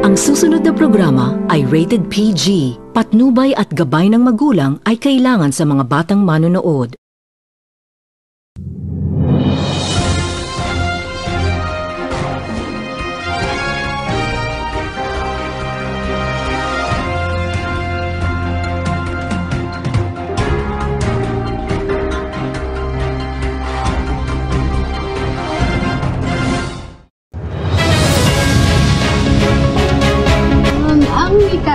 Ang susunod na programa ay rated PG. Patnubay at gabay ng magulang ay kailangan sa mga batang manonood.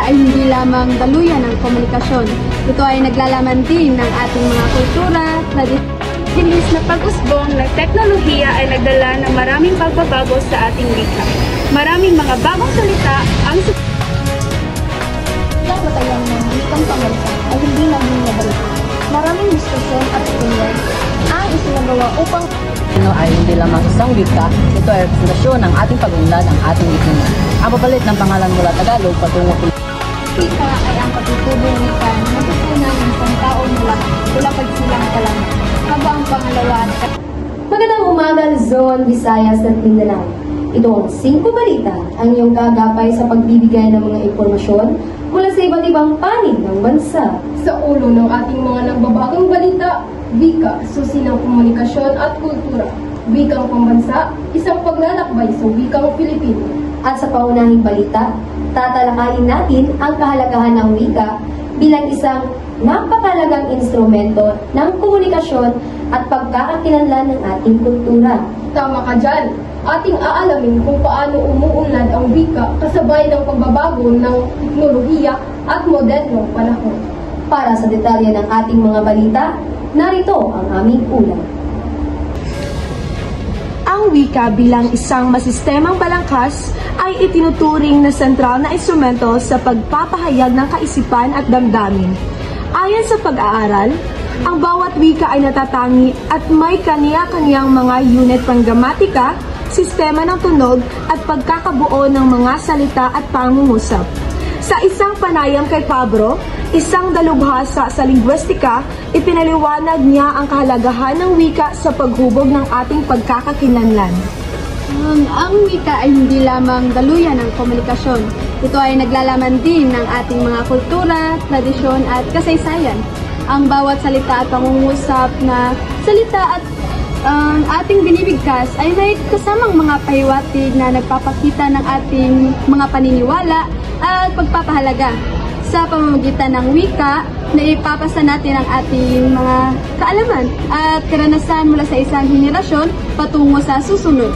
Ay hindi lamang daluyan ng komunikasyon. Ito ay naglalaman din ng ating mga kultura, tradisyon na pag-usbong ng teknolohiya ay nagdala ng maraming pagbabago sa ating wika. Maraming mga bagong salita ang batayan ng wikang pambansa ay hindi naging nabalita. Maraming diskusyon at opinion ang isinagawa upang ay hindi lamang isang wika, ito ay representasyon ng ating pag-unlad ng ating wikina. Ang papalit ng pangalan mula Tagalog patungo wika ay ang patutubong wika na natutunan ng isang tao mula pagsilang pa lang. Habang pangalawa at Magandang umaga, Luzon, Visayas at Mindanao. Ito ang 5 balita, ang iyong gagapay sa pagbibigay ng mga impormasyon mula sa iba't ibang panig ng bansa. sa ulo ng ating mga nagbabagong balita, wika, susi ng komunikasyon at kultura. Wikang pambansa, isang paglalakbay sa wikang Pilipino. At sa paunahing balita, tatalakayin natin ang kahalagahan ng wika bilang isang napakalagang instrumento ng komunikasyon at pagkakakilanlan ng ating kultura. Tama ka dyan. Ating aalamin kung paano umuunlad ang wika kasabay ng pagbabago ng teknolohiya at modernong panahon. Para sa detalye ng ating mga balita, narito ang aming ulat. Ang wika bilang isang masistemang balangkas ay itinuturing na sentral na instrumento sa pagpapahayag ng kaisipan at damdamin. Ayon sa pag-aaral, ang bawat wika ay natatangi at may kaniya-kaniyang mga unit panggamatika, sistema ng tunog at pagkakabuo ng mga salita at pangungusap. Sa isang panayam kay Pablo, isang dalubhasa sa linguistika, ipinaliwanag niya ang kahalagahan ng wika sa paghubog ng ating pagkakakilanlan. Ang wika ay hindi lamang daluyan ng komunikasyon. Ito ay naglalaman din ng ating mga kultura, tradisyon at kasaysayan. Ang bawat salita at pangungusap na salita at ating binibigkas ay may kasamang mga pahiwatig na nagpapakita ng ating mga paniniwala at pagpapahalaga. Sa pamamagitan ng wika, naipapasa natin ang ating mga kaalaman at karanasan mula sa isang henerasyon patungo sa susunod.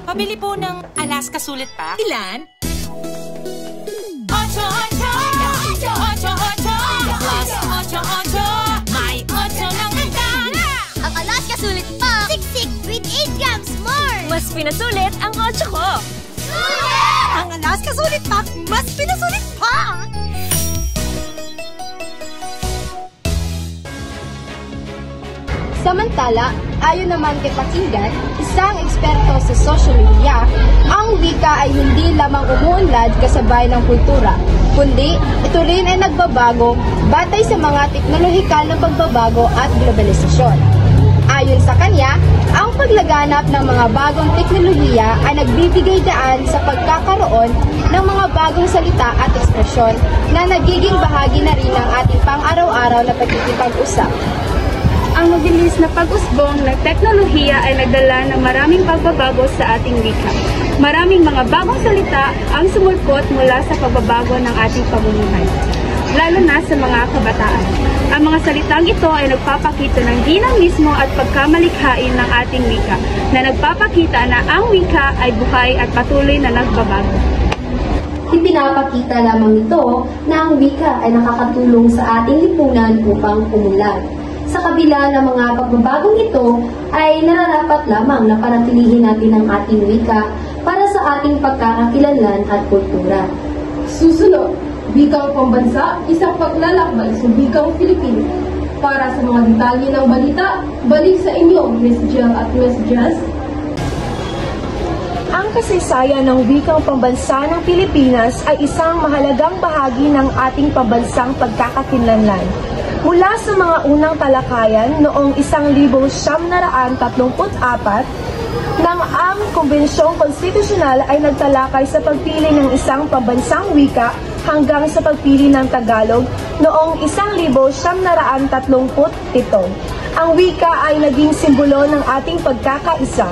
Pabili po ng Alaska Sulit Pack. Ilan? 8, 8, 8, 8, 8, 8, may 8 ng handa. Ang Alaska Sulit Pack, siksik with 8 grams more. Mas pinasulit ang 8 ko. Sulit! Ang Alaska Sulit Pack, mas pinasulit pa! Samantala, ayon naman kay Pakinggan, isang eksperto sa social media, ang wika ay hindi lamang umuunlad kasabay ng kultura, kundi ito rin ay nagbabago batay sa mga teknolohikal na pagbabago at globalisasyon. Ayon sa kanya, ang paglaganap ng mga bagong teknolohiya ay nagbibigay daan sa pagkakaroon ng mga bagong salita at ekspresyon na nagiging bahagi na rin ng ating pang-araw-araw na pagkikipag-usap. Ang mabilis na pag-usbong ng teknolohiya ay nagdala ng maraming pagbabago sa ating wika. Maraming mga bagong salita ang sumulpot mula sa pagbabago ng ating pamumuhay. Lalo na mula sa mga kabataan. Ang mga salitang ito ay nagpapakita ng dinamismo at pagkamalikhain ng ating wika, na nagpapakita na ang wika ay buhay at patuloy na nagbabago. Ipinapakita lamang ito na ang wika ay nakakatulong sa ating lipunan upang umunlad. Sa kabila ng mga pagbabagong ito, ay nararapat lamang na panatilihin natin ang ating wika para sa ating pagkakakilanlan at kultura. Susunod, Wikang Pambansa, isang paglalakbay sa wikang Filipino. Para sa mga detalye ng balita, balik sa inyo, Miss Jill at Miss Jess. Ang kasaysayan ng wikang pambansa ng Pilipinas ay isang mahalagang bahagi ng ating pambansang pagkakakilanlan. Mula sa mga unang talakayan noong 1934, nang ang Kombensyong Konstitusyonal ay nagtalakay sa pagpili ng isang pambansang wika hanggang sa pagpili ng Tagalog noong 1937. Ang wika ay naging simbolo ng ating pagkakaisa.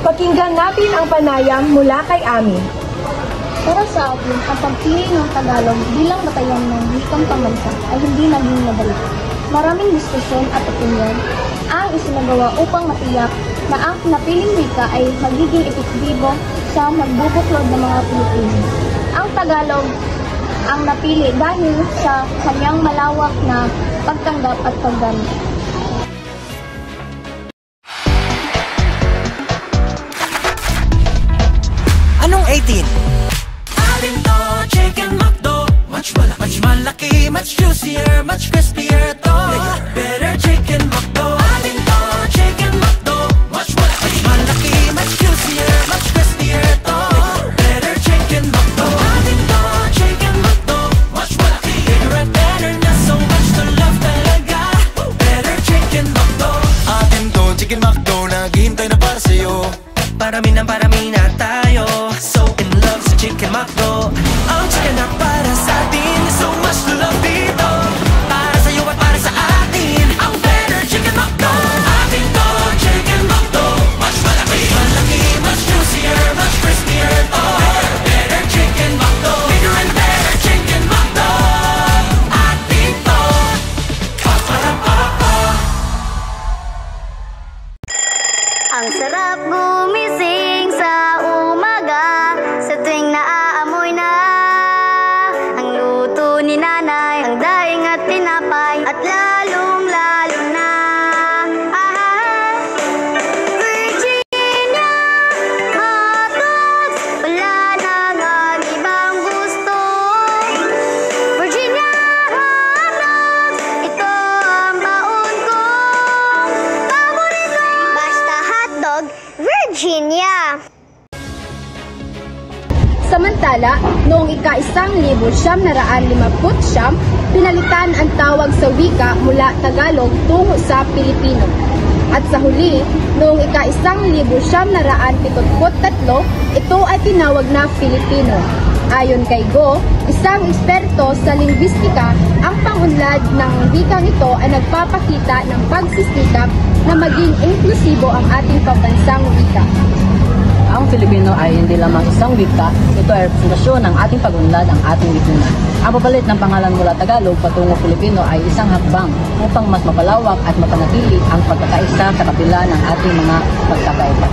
Pakinggan natin ang panayam mula kay Ami. Para sa akin, ang pagpili ng Tagalog bilang batayan ng wikang pambansa ay hindi naging madali. Maraming diskusyon at opinyon ang isinagawa upang matiyak na ang napiling wika ay magiging epektibo sa magbubuklod ng mga Pilipino. Ang Tagalog ang napili dahil sa kanyang malawak na pagtanggap at paggamit. Anong 18? Alin to, chicken McDo. Much malaki, much juicier, much crispier to. Better chicken McDo. Alin to, chicken McDo. Much malaki, much juicier, much crispier to. Better chicken McDo. Alin to, chicken McDo. Much malaki, bigger and better na, so much to love talaga. Better chicken McDo. Atin to, chicken McDo, naghihintay na para sa'yo. Parami na tayo, so in love sa Chicken McDo. Ang chicken na para sa atin, so much to love dito. Para sa'yo at para sa atin, ang better Chicken McDo. Atin to, Chicken McDo. Much malaki, much juicier, much crispier to. Better Chicken McDo. Bigger and better Chicken McDo. Atin to. Ang sarap gumising sa umaga, sa tuwing naaamoy na ang luto ni nanay, ang daing at tinapay, at lalong-lalo na Virginia hotdogs, wala nang ang ibang gusto. Virginia hotdogs, ito ang baon ko paborito. Basta hotdog, Virginia. Samantala, noong ika-1959, pinalitan ang tawag sa wika mula Tagalog tungo sa Pilipino. At sa huli, noong ika-1973, ito ay tinawag na Filipino. Ayon kay Go, isang eksperto sa lingwistika, ang pangunlad ng wikang ito ay nagpapakita ng pagsisikap na maging inklusibo ang ating pambansang wika. Ang Filipino ay hindi lamang isang wika, ito ay representasyon ng ating pagunlad ang ating lipunan. Ang papalit ng pangalan mula Tagalog patungo Filipino ay isang hakbang upang mas mapalawak at mapanatili ang pagkakaisa sa kabila ng ating mga pagkakaiba.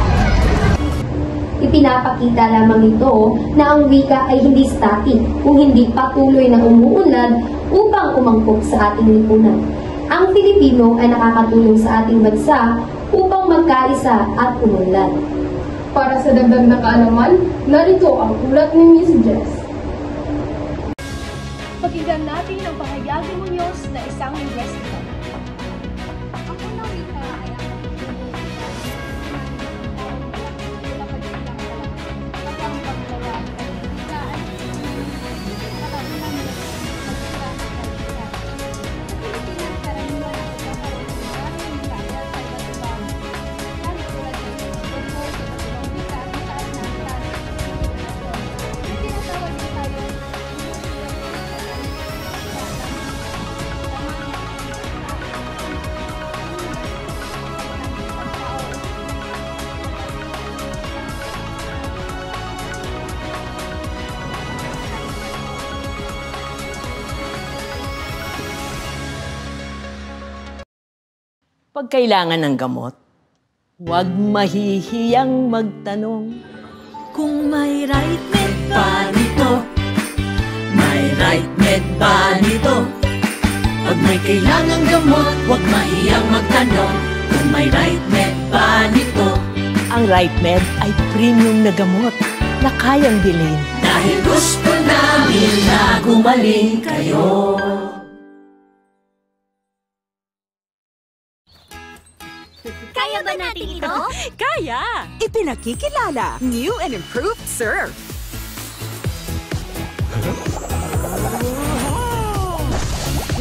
Ipinapakita lamang ito na ang wika ay hindi static kung hindi patuloy na umuunlad upang umangkop sa ating lipunan. Ang Filipino ay nakakatulong sa ating bansa upang magkaisa at umunlad. Para sa dagdag na kaalaman, narito ang ulat ni Miss Jess. Pakinggan natin ang pahayag ni Muñoz na isang lingwista. Ang unang wika ay ang Pag kailangan ng gamot, huwag mahihiyang magtanong. Kung may right med ba nito? May right med ba nito? Pag may kailangang gamot, huwag mahiyang magtanong. Kung may right med ba nito? Ang Right Med ay premium na gamot na kayang bilhin. Dahil gusto namin na gumaling kayo. Kaya ba natin ito? Kaya! Ipinakikilala, new and improved Surf.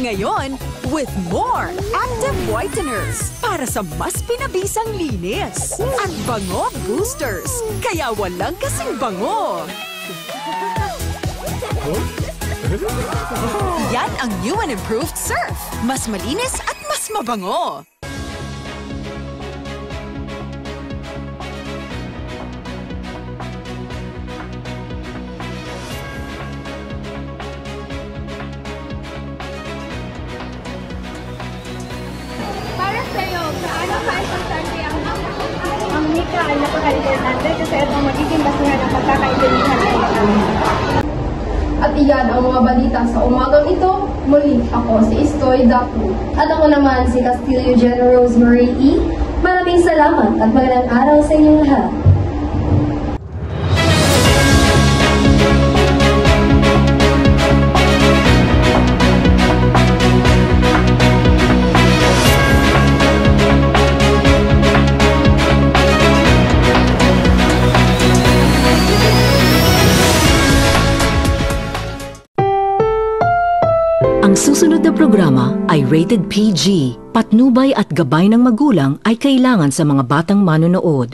Ngayon, with more active whiteners para sa mas pinabisang linis at bango boosters, kaya walang kasing bango. Yan ang new and improved Surf. Mas malinis at mas mabango. Para sa'yo, paano ka-importante ang wika ay napaka-importante kasi ito ang magiging basihan ng pagkakaintindihan ng mga. At iyan ang mga balita sa umagang ito. Muli, ako si Istoy Dapu. At ako naman si Castillo Jen Rosemary E. Maraming salamat at magandang araw sa inyong lahat. Ang susunod na programa ay rated PG. Patnubay at gabay ng magulang ay kailangan sa mga batang manonood.